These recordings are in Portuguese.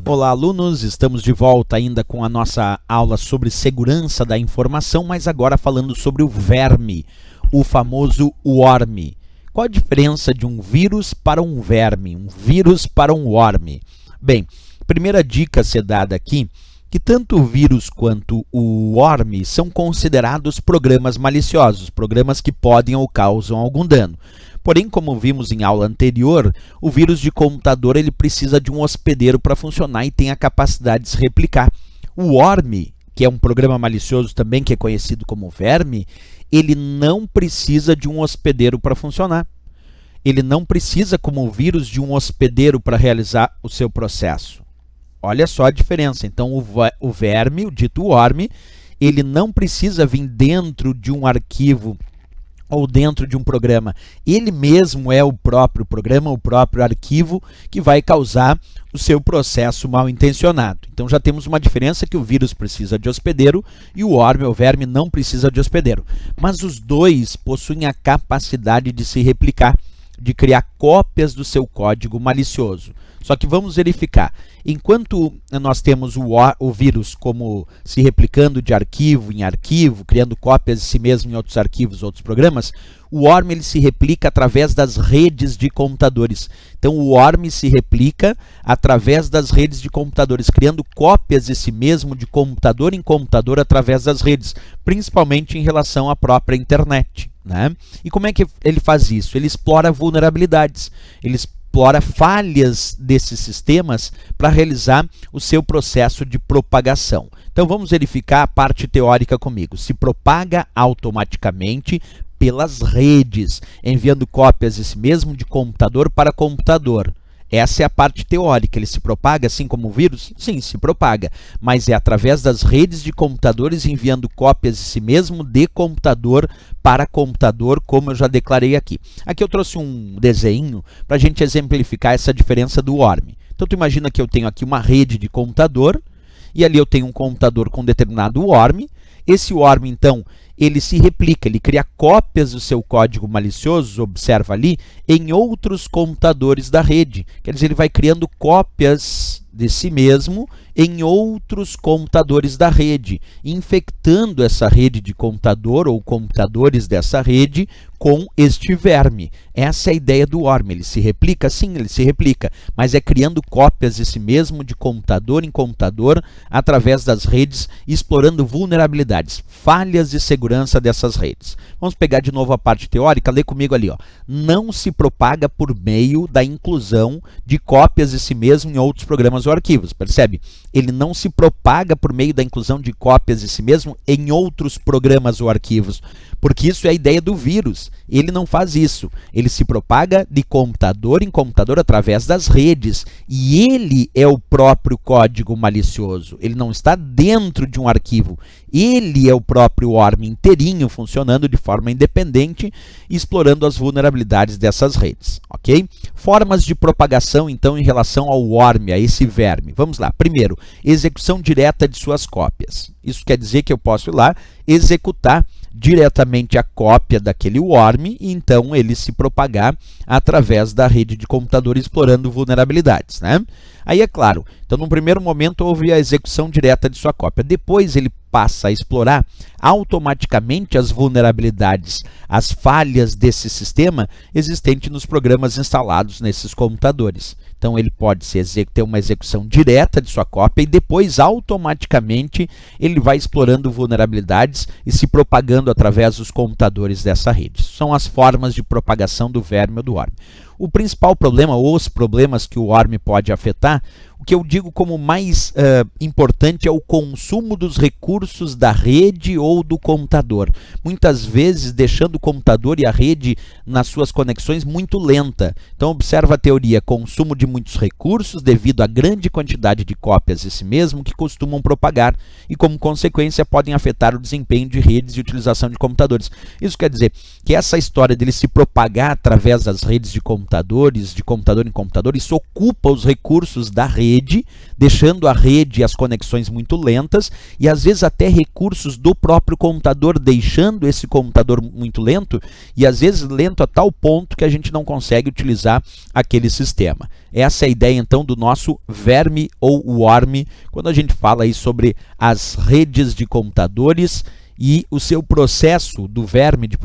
Olá, alunos! Estamos de volta ainda com a nossa aula sobre segurança da informação, mas agora falando sobre o verme, o famoso worm. Qual a diferença de um vírus para um verme, um vírus para um worm? Bem, primeira dica a ser dada aqui, que tanto o vírus quanto o worm são considerados programas maliciosos, programas que podem ou causam algum dano. Porém, como vimos em aula anterior, o vírus de computador ele precisa de um hospedeiro para funcionar e tem a capacidade de se replicar. O worm, que é um programa malicioso também, que é conhecido como verme, ele não precisa de um hospedeiro para funcionar. Ele não precisa, como o vírus, de um hospedeiro para realizar o seu processo. Olha só a diferença. Então, o verme, o dito worm, ele não precisa vir dentro de um arquivo ou dentro de um programa. Ele mesmo é o próprio programa, o próprio arquivo que vai causar o seu processo mal intencionado. Então já temos uma diferença, que o vírus precisa de hospedeiro e o worm, o verme, não precisa de hospedeiro. Mas os dois possuem a capacidade de se replicar, de criar cópias do seu código malicioso. Só que vamos verificar. Enquanto nós temos o vírus como se replicando de arquivo em arquivo, criando cópias de si mesmo em outros arquivos, outros programas, o worm ele se replica através das redes de computadores. Então, o worm se replica através das redes de computadores, criando cópias de si mesmo de computador em computador através das redes, principalmente em relação à própria internet, né? E como é que ele faz isso? Ele explora vulnerabilidades, ele explora falhas desses sistemas para realizar o seu processo de propagação. Então vamos verificar a parte teórica comigo. Se propaga automaticamente pelas redes, enviando cópias de si mesmo de computador para computador. Essa é a parte teórica. Ele se propaga assim como o vírus? Sim, se propaga, mas é através das redes de computadores enviando cópias de si mesmo de computador para computador, como eu já declarei aqui. Aqui eu trouxe um desenho para a gente exemplificar essa diferença do worm. Então tu imagina que eu tenho aqui uma rede de computador e ali eu tenho um computador com determinado worm. Esse worm, então, ele se replica, ele cria cópias do seu código malicioso, observa ali, em outros computadores da rede. Quer dizer, ele vai criando cópias de si mesmo em outros computadores da rede, infectando essa rede de computador ou computadores dessa rede com este verme. Essa é a ideia do worm. Ele se replica? Sim, ele se replica, mas é criando cópias de si mesmo de computador em computador através das redes, explorando vulnerabilidades, falhas de segurança dessas redes. Vamos pegar de novo a parte teórica, lê comigo ali, ó. Não se propaga por meio da inclusão de cópias de si mesmo em outros programas ou arquivos, percebe? Ele não se propaga por meio da inclusão de cópias de si mesmo em outros programas ou arquivos, porque isso é a ideia do vírus. Ele não faz isso. Ele se propaga de computador em computador através das redes, e ele é o próprio código malicioso. Ele não está dentro de um arquivo. Ele é o próprio worm inteirinho, funcionando de forma independente, explorando as vulnerabilidades dessas redes, ok? Formas de propagação, então, em relação ao worm, a esse verme. Vamos lá. Primeiro, execução direta de suas cópias. Isso quer dizer que eu posso ir lá executar diretamente a cópia daquele worm e então ele se propagar através da rede de computador explorando vulnerabilidades, né? Aí é claro, então num primeiro momento houve a execução direta de sua cópia, depois ele passa a explorar automaticamente as vulnerabilidades, as falhas desse sistema existente nos programas instalados nesses computadores. Então ele pode ter uma execução direta de sua cópia e depois automaticamente ele vai explorando vulnerabilidades e se propagando através dos computadores dessa rede. São as formas de propagação do verme ou do worm. O principal problema, ou os problemas que o worm pode afetar, o que eu digo como mais importante é o consumo dos recursos da rede ou do computador. Muitas vezes deixando o computador e a rede nas suas conexões muito lenta. Então observa a teoria, consumo de muitos recursos devido à grande quantidade de cópias de si mesmo que costumam propagar e como consequência podem afetar o desempenho de redes e utilização de computadores. Isso quer dizer que essa história dele se propagar através das redes de computadores computadores, de computador em computador, isso ocupa os recursos da rede, deixando a rede e as conexões muito lentas, e às vezes até recursos do próprio computador, deixando esse computador muito lento, e às vezes lento a tal ponto que a gente não consegue utilizar aquele sistema. Essa é a ideia então do nosso verme ou worm, quando a gente fala aí sobre as redes de computadores e o seu processo do verme de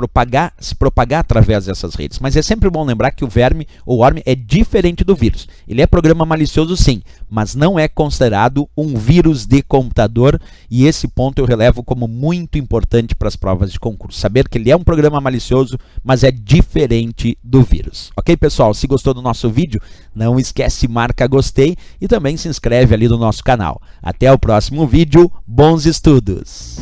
se propagar através dessas redes. Mas é sempre bom lembrar que o verme ou worm é diferente do vírus. Ele é programa malicioso sim, mas não é considerado um vírus de computador, e esse ponto eu relevo como muito importante para as provas de concurso. Saber que ele é um programa malicioso, mas é diferente do vírus. Ok, pessoal? Se gostou do nosso vídeo, não esquece, marca gostei e também se inscreve ali no nosso canal. Até o próximo vídeo, bons estudos!